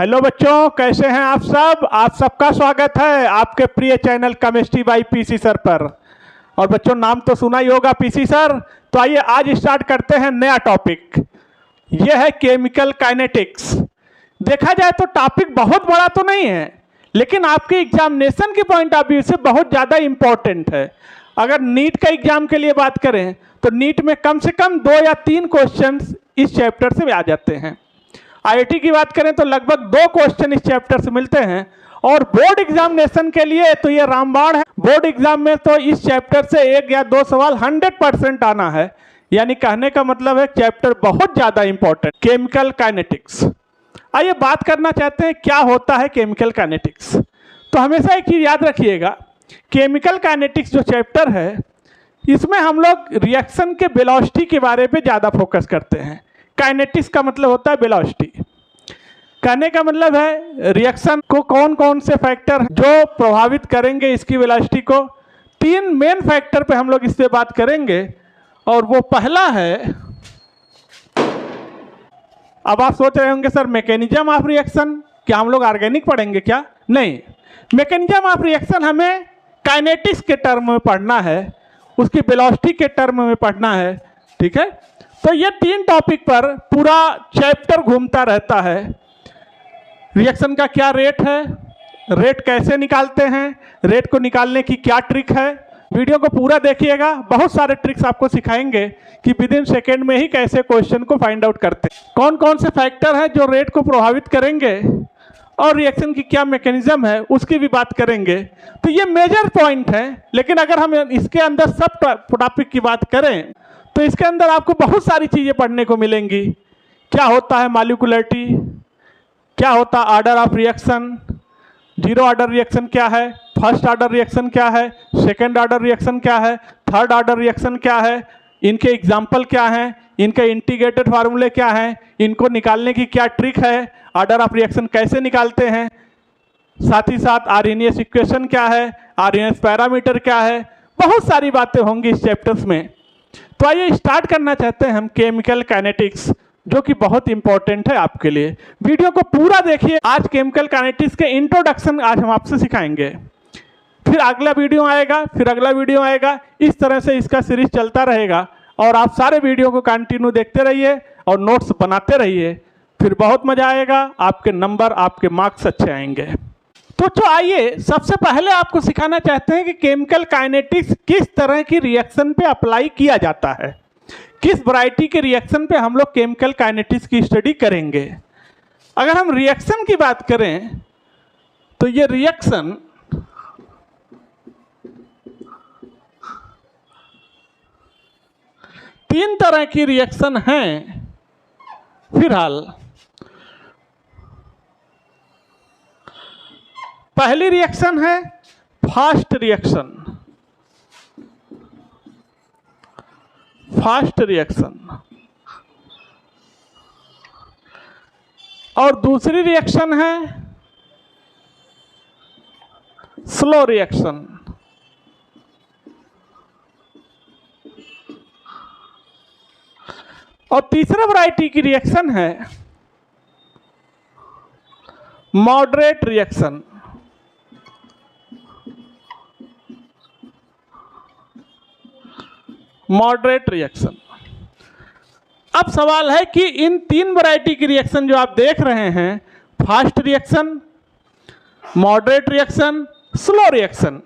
Hello बच्चों, कैसे हैं आप सब। आप सबका स्वागत है आपके प्रिय channel chemistry bye PC sir पर। और बच्चों, नाम तो सुना ही होगा पीसी सर। तो आइए आज स्टार्ट करते हैं नया टॉपिक। यह है केमिकल काइनेटिक्स। देखा जाए तो टॉपिक बहुत बड़ा तो नहीं है, लेकिन आपके एग्जामिनेशन के पॉइंट ऑफ व्यू से बहुत ज़्यादा इम्पोर्टेंट है। अगर नीट का एग्जाम के लिए बात करें तो नीट में कम से कम 2 या 3 क्वेश्चन इस चैप्टर से आ जाते हैं। आईआईटी की बात करें तो लगभग 2 क्वेश्चन इस चैप्टर से मिलते हैं। और बोर्ड एग्जामिनेशन के लिए तो ये रामबाण है। बोर्ड एग्जाम में तो इस चैप्टर से 1 या 2 सवाल 100% आना है। यानी कहने का मतलब है चैप्टर बहुत ज़्यादा इंपॉर्टेंट, केमिकल काइनेटिक्स। आइए बात करना चाहते हैं क्या होता है केमिकल काइनेटिक्स। तो हमेशा एक चीज़ याद रखिएगा, केमिकल काइनेटिक्स जो चैप्टर है इसमें हम लोग रिएक्शन के वेलोसिटी के बारे में ज़्यादा फोकस करते हैं। काइनेटिक्स का मतलब होता है वेलोसिटी। कहने का मतलब है रिएक्शन को कौन कौन से फैक्टर जो प्रभावित करेंगे इसकी वेलोसिटी को। 3 मेन फैक्टर पे हम लोग इस पे बात करेंगे। और वो पहला है, अब आप सोच रहे होंगे सर मैकेनिज्म ऑफ रिएक्शन, क्या हम लोग ऑर्गेनिक पढ़ेंगे क्या? नहीं, मैकेनिज्म ऑफ रिएक्शन हमें काइनेटिक्स के टर्म में पढ़ना है, उसकी वेलोसिटी के टर्म में पढ़ना है। ठीक है, तो ये 3 टॉपिक पर पूरा चैप्टर घूमता रहता है। रिएक्शन का क्या रेट है, रेट कैसे निकालते हैं, रेट को निकालने की क्या ट्रिक है। वीडियो को पूरा देखिएगा, बहुत सारे ट्रिक्स आपको सिखाएंगे कि विदिन सेकेंड में ही कैसे क्वेश्चन को फाइंड आउट करते हैं, कौन कौन से फैक्टर हैं जो रेट को प्रभावित करेंगे, और रिएक्शन की क्या मैकेनिज्म है उसकी भी बात करेंगे। तो ये मेजर पॉइंट है। लेकिन अगर हम इसके अंदर सब टॉपिक की बात करें तो इसके अंदर आपको बहुत सारी चीज़ें पढ़ने को मिलेंगी। क्या होता है मॉलिक्यूलरिटी, क्या होता है order of reaction, zero order reaction क्या है, फर्स्ट ऑर्डर रिएक्शन क्या है, सेकंड ऑर्डर रिएक्शन क्या है, थर्ड ऑर्डर रिएक्शन क्या है, इनके एग्जाम्पल क्या हैं, इनके इंटीग्रेटेड फार्मूले क्या हैं, इनको निकालने की क्या ट्रिक है, ऑर्डर ऑफ रिएक्शन कैसे निकालते हैं, साथ ही साथ आरएनएस इक्वेशन क्या है, आरएनएस पैरामीटर क्या है। बहुत सारी बातें होंगी इस चैप्टर्स में। तो आइए स्टार्ट करना चाहते हैं हम केमिकल काइनेटिक्स, जो कि बहुत इंपॉर्टेंट है आपके लिए। वीडियो को पूरा देखिए। आज केमिकल काइनेटिक्स के इंट्रोडक्शन आज हम आपसे सिखाएंगे, फिर अगला वीडियो आएगा, फिर अगला वीडियो आएगा। इस तरह से इसका सीरीज चलता रहेगा और आप सारे वीडियो को कंटिन्यू देखते रहिए और नोट्स बनाते रहिए, फिर बहुत मजा आएगा, आपके नंबर, आपके मार्क्स अच्छे आएंगे। तो आइए सबसे पहले आपको सिखाना चाहते हैं कि केमिकल काइनेटिक्स किस तरह की रिएक्शन पे अप्लाई किया जाता है, किस वैरायटी के रिएक्शन पे हम लोग केमिकल काइनेटिक्स की स्टडी करेंगे। अगर हम रिएक्शन की बात करें तो ये रिएक्शन तीन तरह की रिएक्शन हैं फिलहाल। पहली रिएक्शन है फास्ट रिएक्शन, फास्ट रिएक्शन। और दूसरी रिएक्शन है स्लो रिएक्शन। और तीसरा वैरायटी की रिएक्शन है मॉडरेट रिएक्शन। Moderate reaction. अब सवाल है कि इन 3 वैरायटी की रिएक्शन जो आप देख रहे हैं, fast reaction, moderate reaction, slow reaction,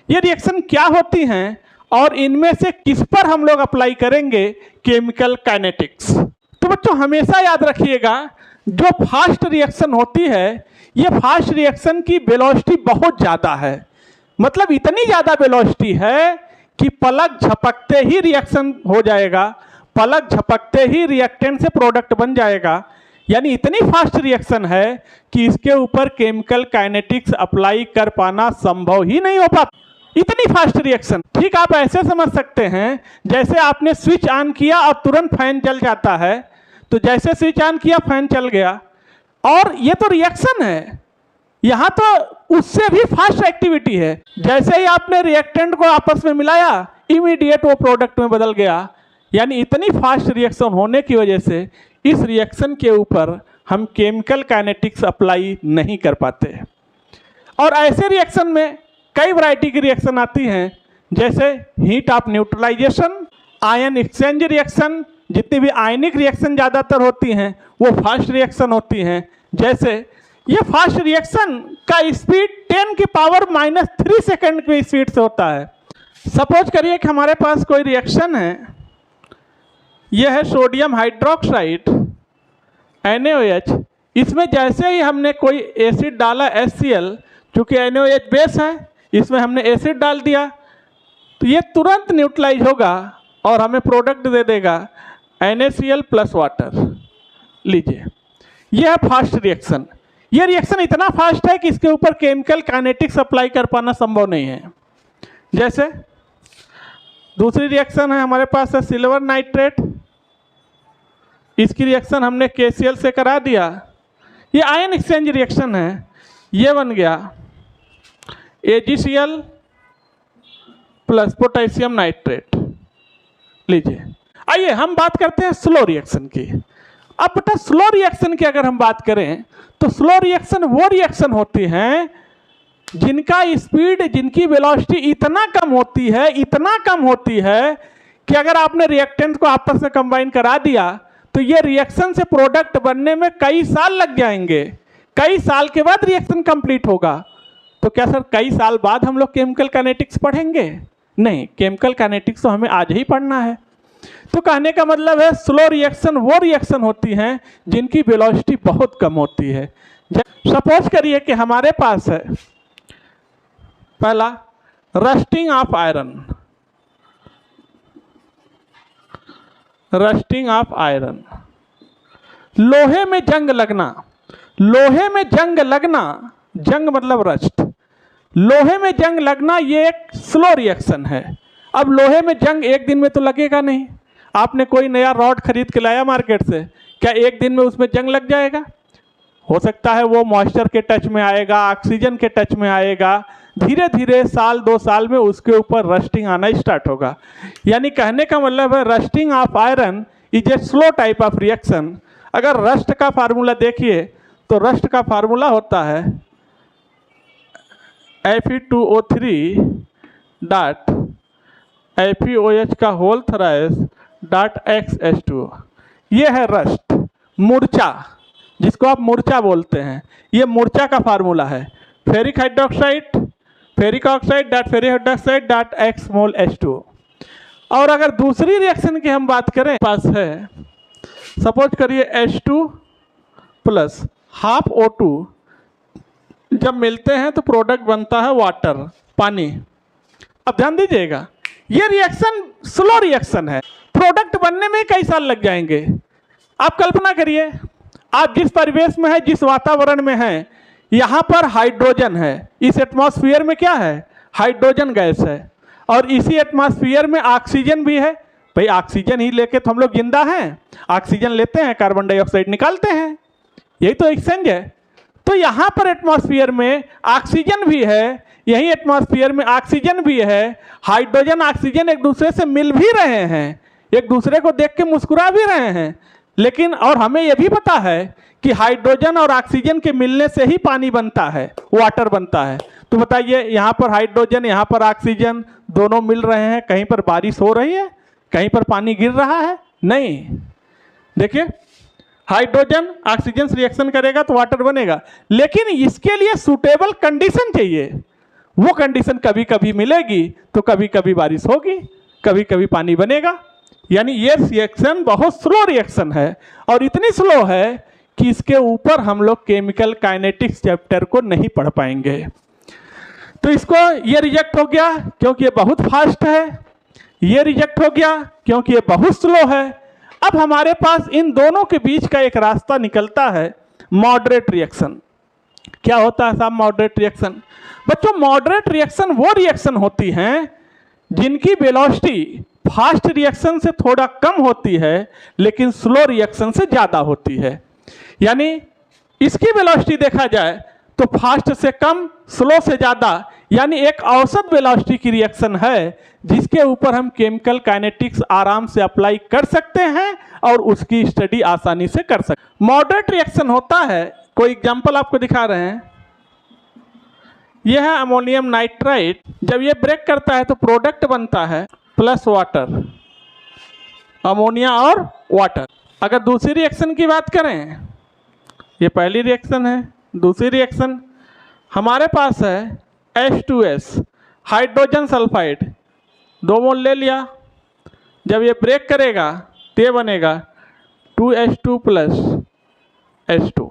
ये रिएक्शन क्या होती हैं और इनमें से किस पर हम लोग अप्लाई करेंगे केमिकल काइनेटिक्स। तो बच्चों हमेशा याद रखिएगा, जो फास्ट रिएक्शन होती है, ये फास्ट रिएक्शन की वेलोसिटी बहुत ज़्यादा है। मतलब इतनी ज़्यादा वेलोसिटी है कि पलक झपकते ही रिएक्शन हो जाएगा, पलक झपकते ही रिएक्टेंट से प्रोडक्ट बन जाएगा। यानी इतनी फास्ट रिएक्शन है कि इसके ऊपर केमिकल काइनेटिक्स अप्लाई कर पाना संभव ही नहीं हो पाता, इतनी फास्ट रिएक्शन। ठीक, आप ऐसे समझ सकते हैं जैसे आपने स्विच ऑन किया और तुरंत फैन चल जाता है। तो जैसे स्विच ऑन किया फैन चल गया, और ये तो रिएक्शन है, यहाँ तो उससे भी फास्ट एक्टिविटी है। जैसे ही आपने रिएक्टेंट को आपस में मिलाया, इमीडिएट वो प्रोडक्ट में बदल गया। यानी इतनी फास्ट रिएक्शन होने की वजह से इस रिएक्शन के ऊपर हम केमिकल काइनेटिक्स अप्लाई नहीं कर पाते। और ऐसे रिएक्शन में कई वैरायटी की रिएक्शन आती हैं, जैसे heat of neutralization, ion exchange reaction. जितनी भी आयनिक रिएक्शन ज़्यादातर होती हैं वो फास्ट रिएक्शन होती हैं। जैसे ये फास्ट रिएक्शन का स्पीड 10⁻³ सेकेंड की स्पीड से होता है। सपोज करिए कि हमारे पास कोई रिएक्शन है, यह है सोडियम हाइड्रोक्साइड NaOH। इसमें जैसे ही हमने कोई एसिड डाला HCl, चूँकि NaOH बेस है, इसमें हमने एसिड डाल दिया तो ये तुरंत न्यूट्रलाइज होगा और हमें प्रोडक्ट दे देगा NaCl प्लस वाटर। लीजिए, यह है फास्ट रिएक्शन। ये रिएक्शन इतना फास्ट है कि इसके ऊपर केमिकल काइनेटिक्स अप्लाई कर पाना संभव नहीं है। जैसे दूसरी रिएक्शन है हमारे पास है सिल्वर नाइट्रेट। इसकी रिएक्शन हमने KCl से करा दिया, ये आयन एक्सचेंज रिएक्शन है। ये बन गया AgCl प्लस पोटेशियम नाइट्रेट। लीजिए, आइए हम बात करते हैं स्लो रिएक्शन की। अब बेटा स्लो रिएक्शन की अगर हम बात करें तो स्लो रिएक्शन वो रिएक्शन होती हैं जिनका स्पीड, जिनकी वेलोसिटी इतना कम होती है कि अगर आपने रिएक्टेंट को आपस में कंबाइन करा दिया तो ये रिएक्शन से प्रोडक्ट बनने में कई साल लग जाएंगे। कई साल के बाद रिएक्शन कंप्लीट होगा। तो क्या सर कई साल बाद हम लोग केमिकल काइनेटिक्स पढ़ेंगे? नहीं, केमिकल काइनेटिक्स तो हमें आज ही पढ़ना है। तो कहने का मतलब है स्लो रिएक्शन वो रिएक्शन होती हैं जिनकी वेलोसिटी बहुत कम होती है। सपोज करिए कि हमारे पास है पहला rusting of iron. Rusting of iron, लोहे में जंग लगना। लोहे में जंग लगना, जंग मतलब रस्ट, लोहे में जंग लगना ये एक स्लो रिएक्शन है। अब लोहे में जंग एक दिन में तो लगेगा नहीं। आपने कोई नया रॉड खरीद के लाया मार्केट से, क्या एक दिन में उसमें जंग लग जाएगा? हो सकता है वो मॉइस्चर के टच में आएगा, ऑक्सीजन के टच में आएगा, धीरे धीरे साल 2 साल में उसके ऊपर रस्टिंग आना स्टार्ट होगा। यानी कहने का मतलब है rusting of iron is a slow type of reaction. अगर रस्ट का फार्मूला देखिए तो रस्ट का फार्मूला होता है Fe2O3 डॉट FeOH का होल थ्राइस डॉट XH2। ये है रस्ट, मूर्छा, जिसको आप मूर्छा बोलते हैं। ये मूर्छा का फार्मूला है ferric hydroxide, ferric oxide dot ferric hydroxide dot X मोल H2। और अगर दूसरी रिएक्शन की हम बात करें, पास है सपोज करिए H2 प्लस हाफ O2, जब मिलते हैं तो प्रोडक्ट बनता है वाटर, पानी। अब ध्यान दीजिएगा, ये रिएक्शन स्लो रिएक्शन है, प्रोडक्ट बनने में कई साल लग जाएंगे। आप कल्पना करिए, आप जिस परिवेश में है, जिस वातावरण में हैं, यहाँ पर हाइड्रोजन है। इस एटमॉस्फेयर में क्या है? हाइड्रोजन गैस है। और इसी एटमॉस्फेयर में ऑक्सीजन भी है। भाई ऑक्सीजन ही लेके तो हम लोग जिंदा हैं। ऑक्सीजन लेते हैं, कार्बन डाइऑक्साइड निकालते हैं, यही तो एक्सचेंज है। तो यहाँ पर एटमॉस्फेयर में ऑक्सीजन भी है, यही एटमॉस्फेयर में ऑक्सीजन भी है। हाइड्रोजन ऑक्सीजन एक दूसरे से मिल भी रहे हैं, एक दूसरे को देख के मुस्कुरा भी रहे हैं। लेकिन और हमें यह भी पता है कि हाइड्रोजन और ऑक्सीजन के मिलने से ही पानी बनता है, वाटर बनता है। तो बताइए, यहाँ पर हाइड्रोजन, यहाँ पर ऑक्सीजन, दोनों मिल रहे हैं, कहीं पर बारिश हो रही है, कहीं पर पानी गिर रहा है? नहीं। देखिए, हाइड्रोजन ऑक्सीजन से रिएक्शन करेगा तो वाटर बनेगा, लेकिन इसके लिए सूटेबल कंडीशन चाहिए। वो कंडीशन कभी कभी मिलेगी तो कभी कभी बारिश होगी, कभी कभी पानी बनेगा। यानी ये रिएक्शन बहुत स्लो रिएक्शन है, और इतनी स्लो है कि इसके ऊपर हम लोग केमिकल काइनेटिक्स चैप्टर को नहीं पढ़ पाएंगे। तो इसको ये रिजेक्ट हो गया क्योंकि ये बहुत फास्ट है, ये रिजेक्ट हो गया क्योंकि ये बहुत स्लो है। अब हमारे पास इन दोनों के बीच का एक रास्ता निकलता है, मॉडरेट रिएक्शन। क्या होता है साहब मॉडरेट रिएक्शन? बच्चों, मॉडरेट रिएक्शन वो रिएक्शन होती हैं जिनकी वेलोसिटी फास्ट रिएक्शन से थोड़ा कम होती है लेकिन स्लो रिएक्शन से ज़्यादा होती है। यानी इसकी वेलोसिटी देखा जाए तो फास्ट से कम, स्लो से ज़्यादा, यानी एक औसत वेलोसिटी की रिएक्शन है जिसके ऊपर हम केमिकल काइनेटिक्स आराम से अप्लाई कर सकते हैं और उसकी स्टडी आसानी से कर सकते हैं। मॉडरेट रिएक्शन होता है, कोई एग्जांपल आपको दिखा रहे हैं, यह है अमोनियम नाइट्राइट। जब ये ब्रेक करता है तो प्रोडक्ट बनता है प्लस वाटर, अमोनिया और वाटर। अगर दूसरी रिएक्शन की बात करें, ये पहली रिएक्शन है, दूसरी रिएक्शन हमारे पास है H2S हाइड्रोजन सल्फाइड, 2 मोल ले लिया। जब ये ब्रेक करेगा तो ये बनेगा 2H2 प्लस H2।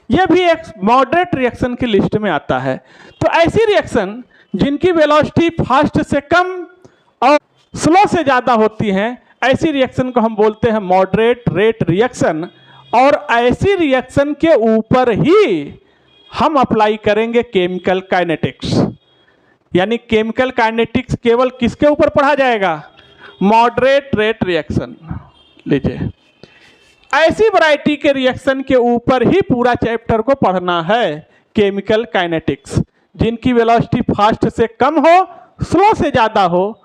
यह भी एक मॉडरेट रिएक्शन की लिस्ट में आता है। तो ऐसी रिएक्शन जिनकी वेलोसिटी फास्ट से कम और स्लो से ज़्यादा होती हैं, ऐसी रिएक्शन को हम बोलते हैं मॉडरेट रेट रिएक्शन। और ऐसी रिएक्शन के ऊपर ही हम अप्लाई करेंगे केमिकल काइनेटिक्स। यानी केमिकल काइनेटिक्स केवल किसके ऊपर पढ़ा जाएगा? Moderate rate reaction. लीजिए, ऐसी वैरायटी के रिएक्शन के ऊपर ही पूरा चैप्टर को पढ़ना है, केमिकल काइनेटिक्स, जिनकी वेलोसिटी फास्ट से कम हो, स्लो से ज़्यादा हो,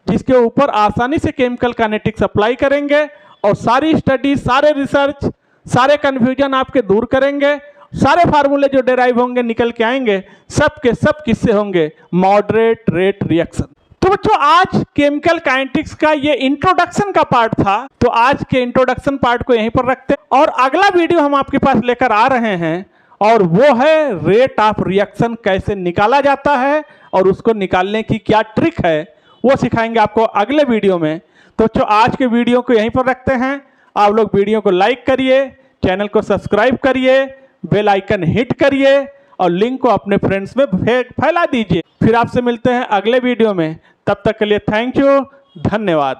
जिसके ऊपर आसानी से केमिकल काइनेटिक्स अप्लाई करेंगे और सारी स्टडी, सारे रिसर्च, सारे कन्फ्यूजन आपके दूर करेंगे। सारे फार्मूले जो डेराइव होंगे निकल के आएंगे, सब के सब किससे होंगे? Moderate rate reaction. तो बच्चों, आज केमिकल काइनेटिक्स का ये इंट्रोडक्शन का पार्ट था, तो आज के इंट्रोडक्शन पार्ट को यहीं पर रखते हैं और अगला वीडियो हम आपके पास लेकर आ रहे हैं और वो है रेट ऑफ रिएक्शन कैसे निकाला जाता है और उसको निकालने की क्या ट्रिक है, वो सिखाएंगे आपको अगले वीडियो में। तो बच्चों, आज के वीडियो को यहीं पर रखते हैं। आप लोग वीडियो को लाइक करिए, चैनल को सब्सक्राइब करिए, बेल आइकन हिट करिए और लिंक को अपने फ्रेंड्स में फैला दीजिए। फिर आपसे मिलते हैं अगले वीडियो में, तब तक के लिए थैंक यू, धन्यवाद।